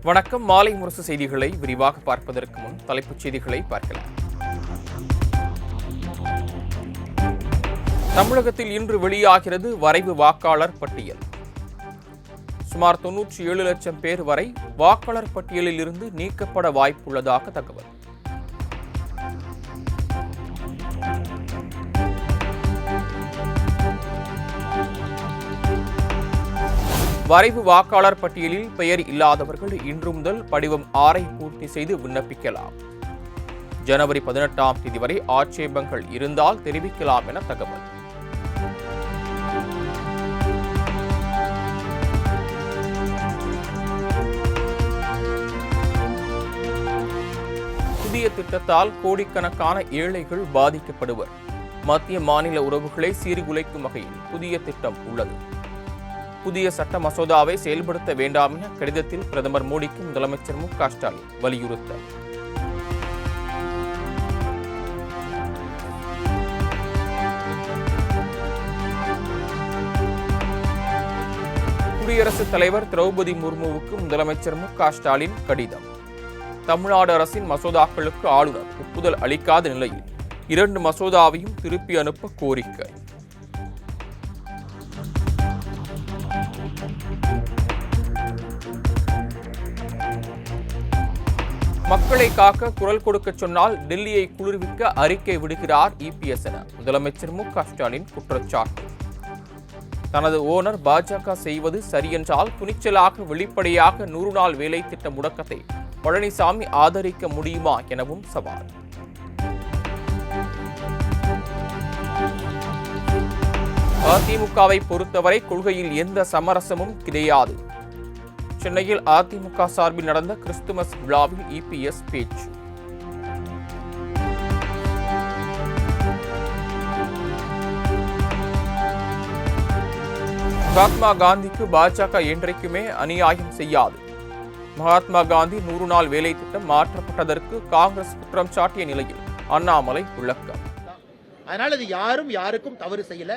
வணக்கம். மாலை முரசு செய்திகளை விரிவாக பார்ப்பதற்கு முன் தலைப்புச் செய்திகளை பார்க்கலாம். தமிழகத்தில் இன்று வெளியாகிறது வரைவு வாக்காளர் பட்டியல். சுமார் 97 லட்சம் பேர் வரை வாக்காளர் பட்டியலில் இருந்து நீக்கப்பட வாய்ப்புள்ளதாக தகவல். வரைவு வாக்காளர் பட்டியலில் பெயர் இல்லாதவர்கள் இன்று முதல் படிவம் 6 பூர்த்தி செய்து விண்ணப்பிக்கலாம். ஜனவரி 18ஆம் தேதி வரை ஆட்சேபங்கள் இருந்தால் தெரிவிக்கலாம் என தகவல். புதிய திட்டத்தால் கோடிக்கணக்கான ஏழைகள் பாதிக்கப்படுவர். மத்திய மாநில உறவுகளை சீர்குலைக்கும் வகையில் புதிய திட்டம் உள்ளது. புதிய சட்ட மசோதாவை செயல்படுத்த வேண்டாம் என கடிதத்தில் பிரதமர் மோடிக்கு முதலமைச்சர் மு.க. ஸ்டாலின் வலியுறுத்தல். குடியரசுத் தலைவர் திரௌபதி முர்முவுக்கு முதலமைச்சர் மு.க. ஸ்டாலின் கடிதம். தமிழ்நாடு அரசின் மசோதாக்களுக்கு ஆளுநர் ஒப்புதல் அளிக்காத நிலையில் 2 மசோதாவையும் திருப்பி அனுப்ப கோரிக்கை. மக்களை காக்க குரல் கொடுக்க சொன்னால் டெல்லியை குளிர்விக்க அறிக்கை விடுகிறார் இபிஎஸ் என முதலமைச்சர் மு.க. ஸ்டாலின் குற்றச்சாட்டு. தனது ஓனர் பாஜக செய்வது சரியென்றால் துணிச்சலாக வெளிப்படையாக 100 நாள் வேலை திட்ட முடக்கத்தை பழனிசாமி ஆதரிக்க முடியுமா எனவும் சவால். அதிமுகவை பொறுத்தவரை கொள்கையில் எந்த சமரசமும் கிடையாது. சென்னையில் அதிமுக சார்பில் நடந்த கிறிஸ்துமஸ் விழாவில் இபிஎஸ் பேச்சு. மகாத்மா காந்திக்கு பாஜக என்றைக்குமே அநியாயம் செய்யாது. மகாத்மா காந்தி 100 நாள் வேலை திட்டம் மாற்றப்பட்டதற்கு காங்கிரஸ் குற்றம் சாட்டிய நிலையில் அண்ணாமலை விளக்கம். அதனால இது யாருக்கும் தவறு செய்யல.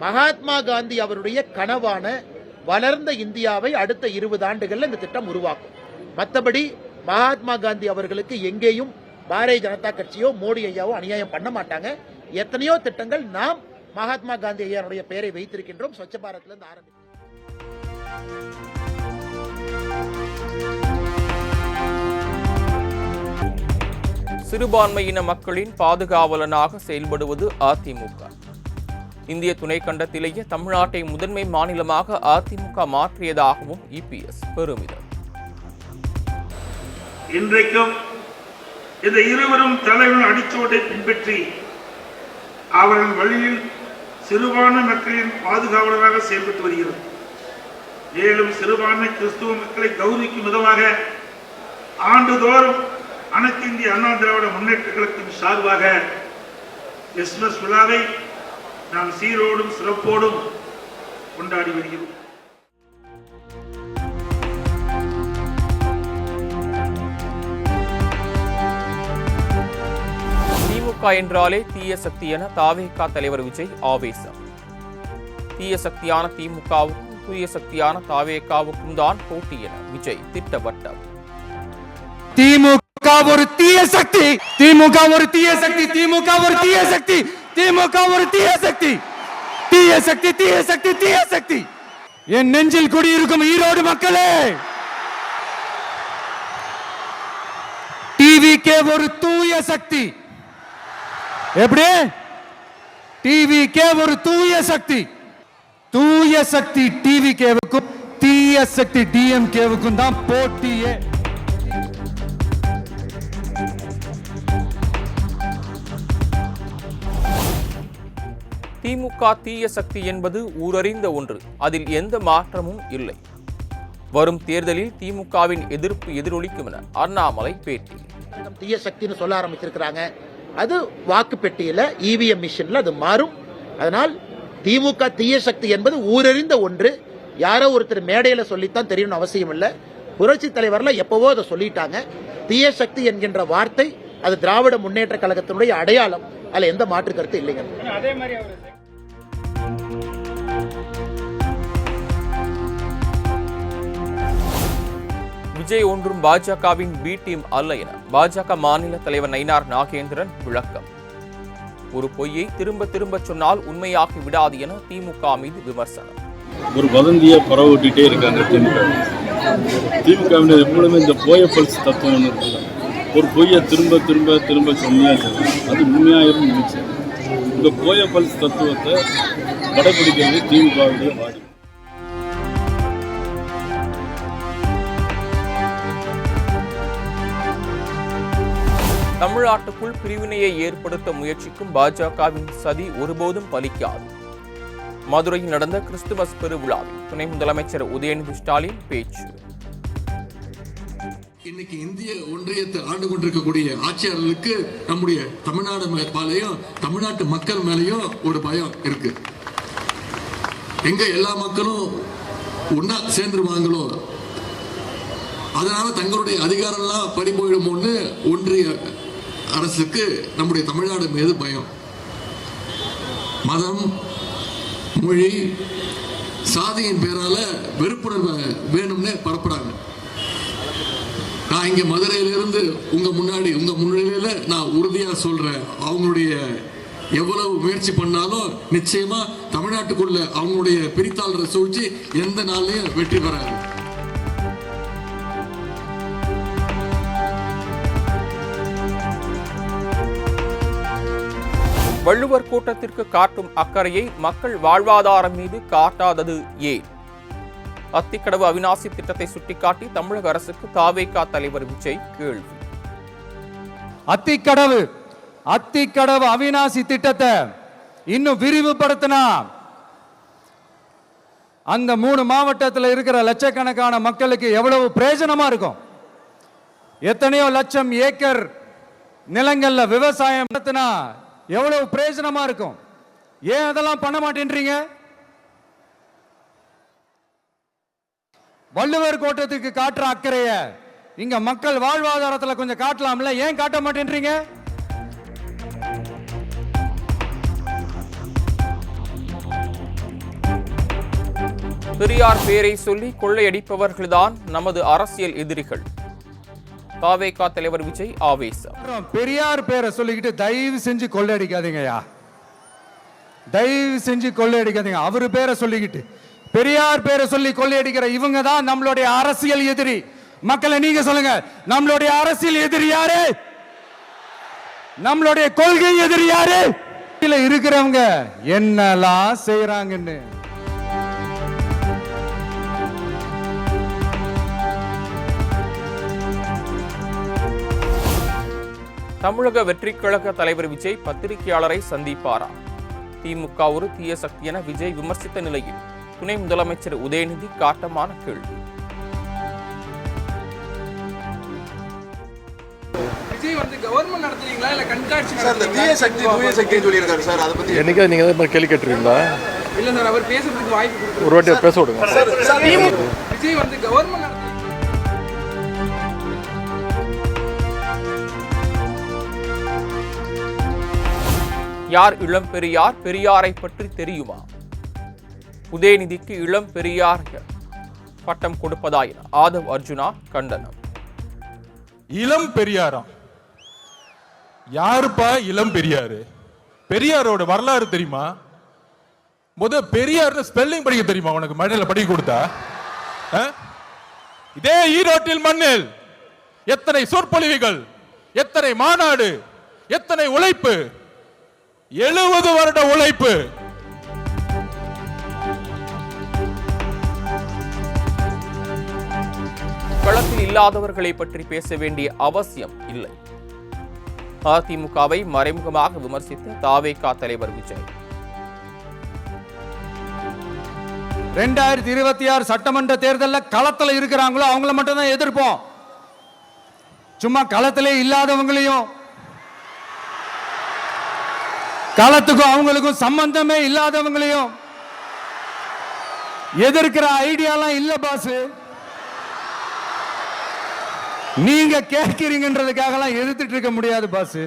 மகாத்மா காந்தி அவருடைய கனவான வளர்ந்த இந்தியாவை அடுத்த 20 ஆண்டுகள்ல இந்த திட்டம் உருவாக்கும். மற்றபடி மகாத்மா காந்தி அவர்களுக்கு எங்கேயும் பாரதிய ஜனதா கட்சியோ மோடி ஐயாவோ அநியாயம் பண்ண மாட்டாங்க. எத்தனையோ திட்டங்கள் நாம் மகாத்மா காந்தி ஐயாவுடைய பெயரை வைத்திருக்கின்றோம். ஸ்வச்ச பாரத்ல இருந்து ஆரம்பித்து சிறுபான்மையின மக்களின் பாதுகாவலனாக செயல்படுவது அதிமுக. இந்திய துணைக்கண்டத்திலேயே தமிழ்நாட்டை முதன்மை மாநிலமாக அதிமுக மாற்றியதாகவும் இபிஎஸ் பெருமிதம். இன்றைக்கும் இந்த இருவரும் தலைவர்கள் அடிச்சோட்டை பின்பற்றி அவர்கள் வழியில் சிறுபான்மை மக்களின் பாதுகாவலராக செயல்பட்டு வருகிறது. மேலும் சிறுபான்மை கிறிஸ்துவ மக்களை கௌரவிக்கும் விதமாக ஆண்டுதோறும் அனைத்து இந்திய அண்ணா திராவிட முன்னேற்ற கழகத்தின் சார்பாக கிறிஸ்துமஸ் விழாவை நாம் சீரோடும் சிறப்போடும் கொண்டாடி வருகிறோம். திமுக என்றாலே தீய சக்தி என தாவேகா தலைவர் விஜய் ஆவேசம். தீய சக்தியான திமுகவுக்கும் தூய சக்தியான தாவேகாவுக்கும் தான் போட்டி என விஜய் திட்டவட்டம். திமுக ஒரு தீய சக்தி, திமுக ஒரு தீய சக்தி, திமுக ஒரு தீய சக்தி, திமுக ஒரு தீய சக்தி, தீய சக்தி, தீய சக்தி, தீய சக்தி. என் நெஞ்சில் குடியிருக்கும் ஈரோடு மக்களே, டிவிகே ஒரு தூய சக்தி. எப்படி? டிவிகே ஒரு தூய சக்தி. தூய சக்தி டிவிகேவுக்கும் தீய சக்தி டிஎம்கேவுக்கும் தான் போட்டியே. திமுக தீய சக்தி என்பது ஊரறிந்த ஒன்று. அதில் எந்த மாற்றமும் இல்லை. வரும் தேர்தலில் திமுகவின் எதிர்ப்பு எதிரொலிக்கும் என அண்ணாமலை பேட்டி. தீய சக்தின்னு சொல்ல ஆரம்பிச்சிருக்கிறாங்க. அது வாக்கு பெட்டியில இவிஎம் மிஷின்ல அது மாறும். அதனால் திமுக தீய சக்தி என்பது ஊரறிந்த ஒன்று. யாரோ ஒருத்தர் மேடையில சொல்லித்தான் தெரியணும் அவசியம் இல்லை. புரட்சி தலைவர்ல எப்பவோ அதை சொல்லிட்டாங்க. தீய சக்தி என்கின்ற வார்த்தை அது திராவிட முன்னேற்ற கழகத்தினுடைய அடையாளம். அதுல எந்த மாற்று கருத்து இல்லைங்க. அதே மாதிரி விஜய் ஒன்றும் பாஜகவின் பி டீம் அல்ல என பாஜக மாநில தலைவர் நயினார் நாகேந்திரன் விளக்கம். ஒரு பொய்யை திரும்ப திரும்ப சொன்னால் உண்மையாகி விடாது என திமுக மீது விமர்சனம். ஒரு வதந்தியை பரவட்டிகிட்டே இருக்காங்க திமுகவினர் எப்பொழுதுமே இந்த போய பல்ஸ் தத்துவம் இருக்குல்ல, ஒரு பொய்யை திரும்ப திரும்ப திரும்ப சொன்னியா அது உண்மையாயிரும் இருந்துச்சு. இந்த போய பல்ஸ் தத்துவத்தை கடைபிடிக்கிறது திமுகவுடைய வாடி. தமிழ்நாட்டுக்குள் பிரிவினையை ஏற்படுத்த முயற்சிக்கும் பாஜகவின் சதி ஒருபோதும் பலிக்காது. மதுரையில் நடந்த கிறிஸ்துமஸ் பெருவிழாவில் துணை முதலமைச்சர் உதயநிதி ஸ்டாலின் பேச்சு. இன்னைக்கு இந்திய ஒன்றியத்தை ஆண்டு கொண்டிருக்கக்கூடிய ஆட்சியாளர்களுக்கு நம்முடைய தமிழ்நாடு மேலேயும் தமிழ்நாட்டு மக்கள் மேலேயும் ஒரு பயம் இருக்கு. எங்க எல்லா மக்களும் ஒன்னா சேர்ந்துருவாங்களோ, அதனால தங்களுடைய அதிகாரம் எல்லாம் பறி போயிடுமோன்னு ஒன்றிய அரசுக்கு நம்முடைய தமிழ்நாடு மீது பயம். மதம், மொழி, சாதியின் பேரால வெறுப்புணர்வை வேணும்னு பரப்புறாங்க. நான் இங்க மதுரையிலிருந்து உங்க முன்னிலையில நான் உறுதியா சொல்றேன், அவங்களுடைய எவ்வளவு முயற்சி பண்ணாலும் நிச்சயமா தமிழ்நாட்டுக்குள்ள அவங்களுடைய பிரித்தாளரை சூழ்ச்சி எந்த நாள்லயும் வெற்றி பெறாது. வள்ளுவர் கூட்டத்திற்கு காட்டும் அக்கறையை மக்கள் வாழ்வாதாரம் மீது காட்டாதது ஏன்? அத்திக்கடவு அவிநாசி திட்டத்தை சுட்டிக்காட்டி தமிழக அரசுக்கு தாவேகா தலைவர் விஜய் கேள்வி. அத்திக்கடவு அவிநாசி திட்டத்தை இன்னும் விரிவுபடுத்தினா அந்த 3 மாவட்டத்தில் இருக்கிற லட்சக்கணக்கான மக்களுக்கு எவ்வளவு பிரயோஜனமா இருக்கும். எத்தனையோ லட்சம் ஏக்கர் நிலங்கள்ல விவசாயம் நடத்தினா எவ்வளவு பிரயோஜனமா இருக்கும். ஏன் அதெல்லாம் பண்ண மாட்டேன்றீங்க? வள்ளுவர் கோட்டத்துக்கு காட்டுற அக்கறைய இங்க மக்கள் வாழ்வாதாரத்தில் கொஞ்சம் காட்டலாம்ல, ஏன் காட்ட மாட்டேன்றீங்க? பெரியார் பேரை சொல்லி கொள்ளையடிப்பவர்கள்தான் நமது அரசியல் எதிரிகள். தாவேகா தலைவர் விஜய் ஆவேசம். பெரியார் பேரை சொல்லிக்கிட்டு தயவு செஞ்சு கொள்ளையடிக்காதீங்கயா, தயவு செஞ்சு கொள்ளையடிக்காதீங்க. அவரு பேரை சொல்லிக்கிட்டு பெரியார் பேரை சொல்லி கொள்ளையடிக்கிற இவங்க தான் நம்மளுடைய அரசியல் எதிரி. மக்களை நீங்க சொல்லுங்க, நம்மளுடைய அரசியல் எதிரி யாரு? நம்மளுடைய கொள்கை எதிரி யாரு? இருக்கிறவங்க என்னெல்லாம் செய்யறாங்கன்னு தமிழக வெற்றி கழக தலைவர் விஜய் பத்திரிகையாளரை சந்திப்பாரா? திமுக ஒரு தீய சக்தி என விஜய் விமர்சித்த நிலையில் துணை முதலமைச்சர் உதயநிதி காட்டமான கேள்வி. விஜய் வந்து கவர்மெண்ட் நடத்துறீங்களா இல்ல கண்காட்சி சார்? இந்த தீய சக்தி தூய சக்தின்னு சொல்லியிருக்காரு சார், அதை பத்தி என்னைக்கா நீங்க அதை மாதிரி கேள்வி கேட்டுருக்கீங்களா? இல்ல சார், அவர் பேசுறதுக்கு வாய்ப்பு கொடுத்து ஒரு வாட்டி பேச விடுங்க. விஜய் வந்து கவர்மெண்ட் நடத்துறீங்க. யார் இளம் பெரியார்? பெரியாரை பற்றி தெரியுமா? உதயநிதிக்கு இளம் பெரியார் பட்டம் கொடுப்பதாய் ஆதவ் அர்ஜுனா கண்டனம். இளம் பெரியாரா? யாருப்பா இளம் பெரியாரு? பெரியாரோட வரலாறு தெரியுமா? பெரியார் ஸ்பெல்லிங் படிக்க தெரியுமா உனக்கு? மேடையில படிக்க கொடுத்தா? இதே ஈரோட்டில் மண்ணில் எத்தனை சொற்பொழிவுகள், எத்தனை மாநாடு, எத்தனை உழைப்பு, 70 வருட உழைப்பு. களத்தில் இல்லாதவர்களை பற்றி பேச வேண்டிய அவசியம் இல்லை. அதிமுகவை மறைமுகமாக விமர்சித்த தாவேகா தலைவர் விஜய். 2026 சட்டமன்ற தேர்தலில் களத்தில் இருக்கிறாங்களோ அவங்கள மட்டும் தான் எதிர்ப்போம். சும்மா களத்திலே இல்லாதவங்களையும், களத்துக்கும் அவங்களுக்கும் சம்பந்தமே இல்லாதவங்களையும் எதிர்க்கிற ஐடியாலாம் இல்ல பாஸ். நீங்க கேட்கிறீங்கன்றதுக்காக எதிர்த்துட்டு இருக்க முடியாது பாஸ்.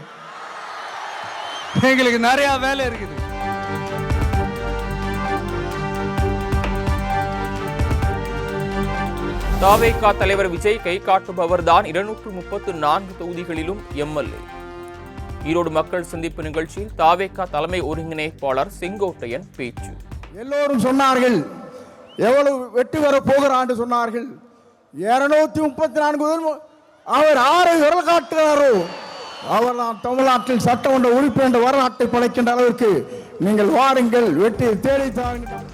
எங்களுக்கு நிறைய வேலை இருக்குது. தாவேகா தலைவர் விஜய் கை காட்டுபவர்தான் 234 தொகுதிகளிலும் எம்எல்ஏ. ஈரோடு மக்கள் சந்திப்பு நிகழ்ச்சியில் தாவேகா தலைமை ஒருங்கிணைப்பாளர் செங்கோட்டையன் பேச்சு. எல்லோரும் சொன்னார்கள் எவ்வளவு வெற்றி பெற போகிறான்னு சொன்னார்கள். 234 அவர் ஆரை விரல் காட்டுகிறாரோ அவர் தான் தமிழ்நாட்டில் சட்டமன்ற உறுப்பினர் என்ற வரலாற்றை படைக்கின்ற அளவிற்கு நீங்கள் வாருங்கள், வெற்றி தேடி தாருங்கள்.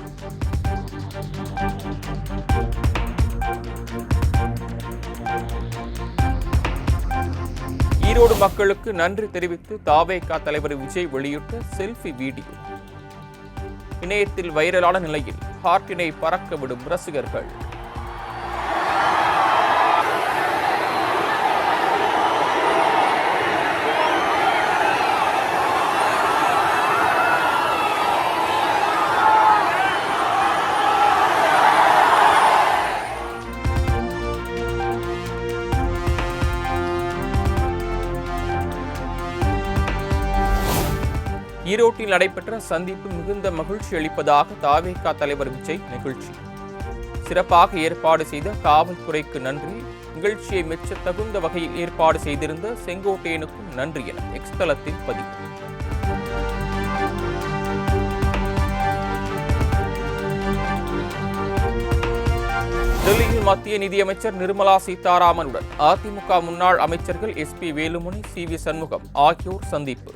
ஈரோடு மக்களுக்கு நன்றி தெரிவித்து தாவேகா தலைவர் விஜய் வெளியிட்ட செல்ஃபி வீடியோ இணையத்தில் வைரலான நிலையில் ஹார்ட்டினை பறக்க விடும் ரசிகர்கள். ஈரோட்டில் நடைபெற்ற சந்திப்பு மிகுந்த மகிழ்ச்சி அளிப்பதாக தாவேகா தலைவர் விஜய் நிகழ்ச்சி சிறப்பாக ஏற்பாடு செய்த காவல்துறைக்கு நன்றி, நிகழ்ச்சியை மெச்ச தகுந்த வகையில் ஏற்பாடு செய்திருந்த செங்கோட்டையனுக்கும் நன்றி என எக்ஸ் தளத்தில் பதிவு. டெல்லியில் மத்திய நிதியமைச்சர் நிர்மலா சீதாராமனுடன் அதிமுக முன்னாள் அமைச்சர்கள் எஸ்பி வேலுமணி, சி.வி. சண்முகம் ஆகியோர் சந்திப்பு.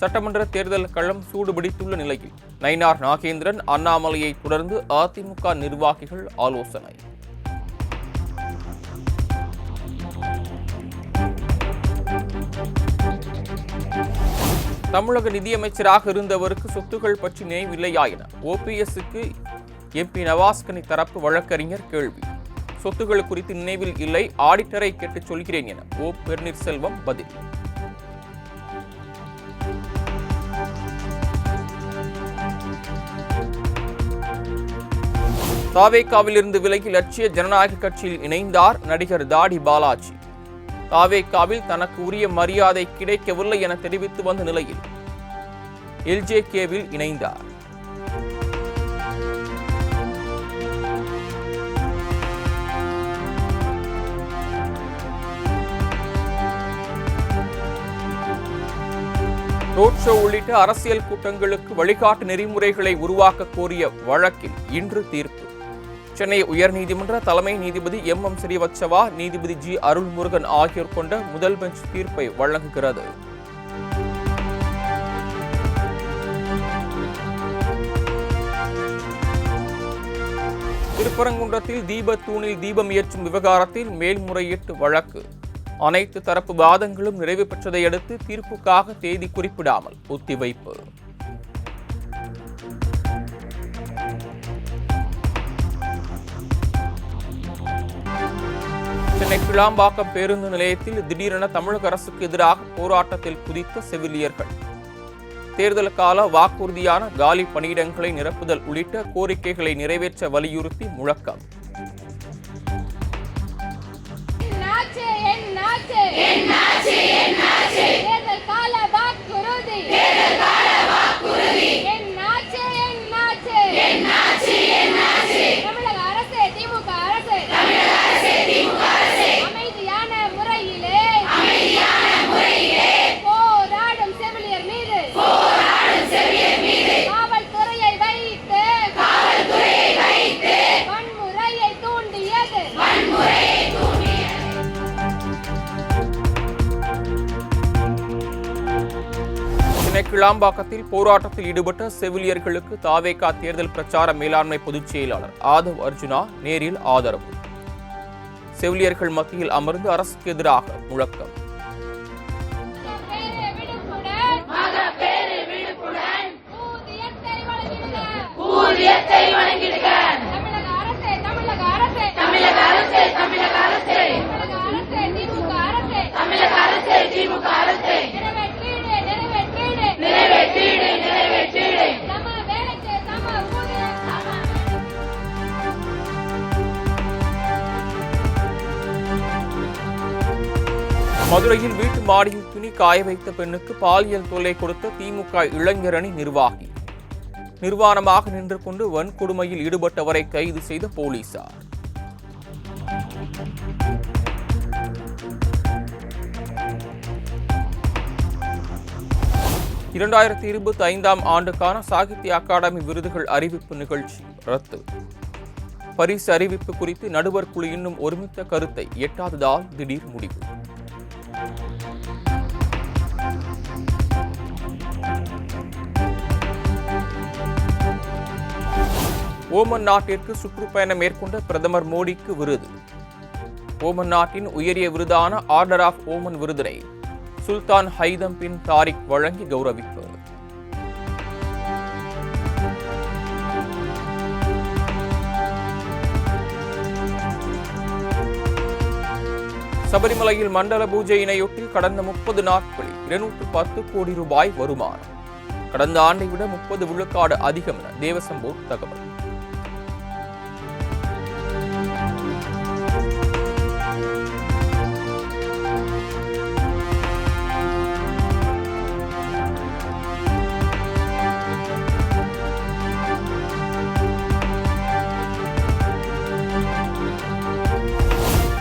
சட்டமன்ற தேர்தல் களம் சூடுபிடித்துள்ள நிலையில் நயினார் நாகேந்திரன், அண்ணாமலையை தொடர்ந்து அதிமுக நிர்வாகிகள் ஆலோசனை. தமிழக நிதியமைச்சராக இருந்தவருக்கு சொத்துகள் பற்றி நினைவில்லையா என ஓபிஎஸ்க்கு எம்பி நவாஸ்கனி தரப்பு வழக்கறிஞர் கேள்வி. சொத்துகள் குறித்து நினைவில் இல்லை, ஆடிட்டரை கேட்டுச் சொல்கிறேன் என ஓ பன்னீர்செல்வம் பதில். தாவேகாவில் இருந்து விலகி லட்சிய ஜனநாயக கட்சியில் இணைந்தார் நடிகர் தாடி பாலாஜி. தாவேகாவில் தனக்கு உரிய மரியாதை கிடைக்கவில்லை என தெரிவித்து வந்த நிலையில் எல்ஜேகேவில் இணைந்தார். ரோட் ஷோ உள்ளிட்ட அரசியல் கூட்டங்களுக்கு வழிகாட்டு நெறிமுறைகளை உருவாக்க கோரிய வழக்கில் இன்று தீர்ப்பு. சென்னை உயர்நீதிமன்ற தலைமை நீதிபதி எம் ஸ்ரீவத்சவா, நீதிபதி ஜி அருள்முருகன் ஆகியோர் கொண்ட முதல் பெஞ்ச் தீர்ப்பை வழங்குகிறது. திருப்பரங்குன்றத்தில் தீபத்தூணில் தீபம் ஏற்றும் விவகாரத்தில் மேல்முறையீட்டு வழக்கு. அனைத்து தரப்பு வாதங்களும் நிறைவு பெற்றதை அடுத்து தீர்ப்புக்காக தேதி குறிப்பிடாமல் ஒத்திவைப்பு. சென்னை கிளாம்பாக்கம் பேருந்து நிலையத்தில் திடீரென தமிழக அரசுக்கு எதிராக போராட்டத்தில் குதித்த செவிலியர்கள். தேர்தல் கால வாக்குறுதியான காலி பணியிடங்களை நிரப்புதல் உள்ளிட்ட கோரிக்கைகளை நிறைவேற்ற வலியுறுத்தி முழக்கம். கிளாம்பாக்கத்தில் போராட்டத்தில் ஈடுபட்ட செவிலியர்களுக்கு தாவேகா தேர்தல் பிரச்சார மேலாண்மை பொதுச் செயலாளர் ஆதவ் அர்ஜுனா நேரில் ஆதரவு. செவிலியர்கள் மத்தியில் அமர்ந்து அரசுக்கு எதிராக முழக்கம். மதுரையில் வீட்டு மாடியில் துணி காய வைத்த பெண்ணுக்கு பாலியல் தொல்லை கொடுத்த திமுக இளைஞரணி நிர்வாகி. நிர்வாணமாக நின்று கொண்டு வன்கொடுமையில் ஈடுபட்டவரை கைது செய்த போலீசார். 2025 ஆண்டுக்கான சாகித்ய அகாடமி விருதுகள் அறிவிப்பு நிகழ்ச்சி ரத்து. பரிசு அறிவிப்பு குறித்து நடுவர் குழு இன்னும் ஒருமித்த கருத்தை எட்டாததால் திடீர் முடிவு. ஓமன் நாட்டிற்கு சுற்றுப்பயணம் மேற்கொண்ட பிரதமர் மோடிக்கு விருது. ஓமன் நாட்டின் உயரிய விருதான ஆர்டர் ஆஃப் ஓமன் விருதினை சுல்தான் ஹைதம் பின் தாரிக் வழங்கி கௌரவிப்பு. சபரிமலையில் மண்டல பூஜையினையொட்டி கடந்த 30 நாட்களில் 210 கோடி ரூபாய் வருமானம். கடந்த ஆண்டை விட 30 விழுக்காடு அதிகம் என தேவசம் போர்டு தகவல்.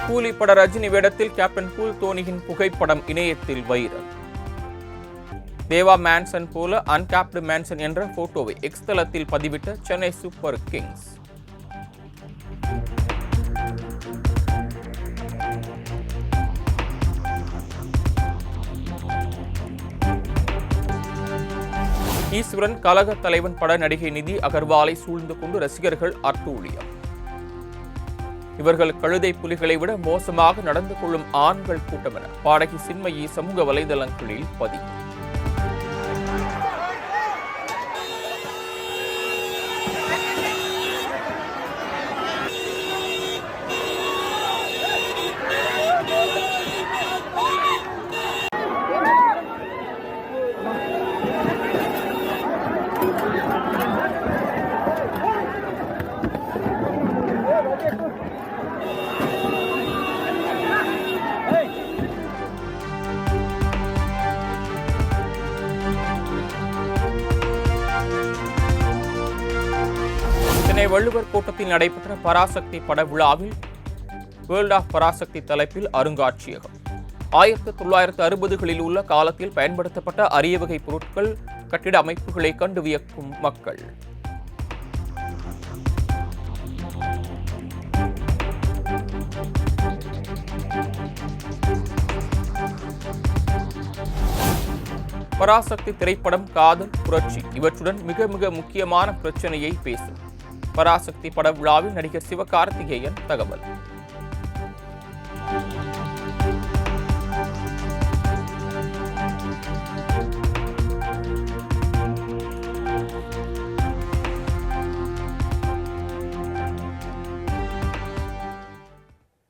கூலி பட ரஜினி வேடத்தில் கேப்டன் கூல் தோனியின் புகைப்படம் இணையத்தில் வைரல். தேவா மேன்சன் போல அன்கேப்டு மேன்சன் என்ற போட்டோவை எக்ஸ் தளத்தில் பதிவிட்ட சென்னை சூப்பர் கிங்ஸ். ஈஸ்வரன் கழக தலைவன் பட நடிகை நிதி அகர்வாலை சூழ்ந்து கொண்டு ரசிகர்கள் அட்டூழியம். இவர்கள் கழுதை புலிகளை விட மோசமாக நடந்து கொள்ளும் ஆண்கள் கூட்டம் என பாடகி சின்மயி சமூக வலைதளங்களில் பதிவு. சென்னை வள்ளுவர் கோட்டத்தில் நடைபெற்ற பராசக்தி பட விழாவில் வேர்ல்ட் ஆஃப் பராசக்தி தலைப்பில் அருங்காட்சியகம். 1960களில் உள்ள காலத்தில் பயன்படுத்தப்பட்ட அரிய வகை பொருட்கள், கட்டிட அமைப்புகளை கண்டு வியக்கும் மக்கள். பராசக்தி திரைப்படம் காதல், புரட்சி இவற்றுடன் மிக மிக முக்கியமான பிரச்சனையை பேசும். பராசக்தி பட விழாவில் நடிகர் சிவகார்த்திகேயன் தகவல்.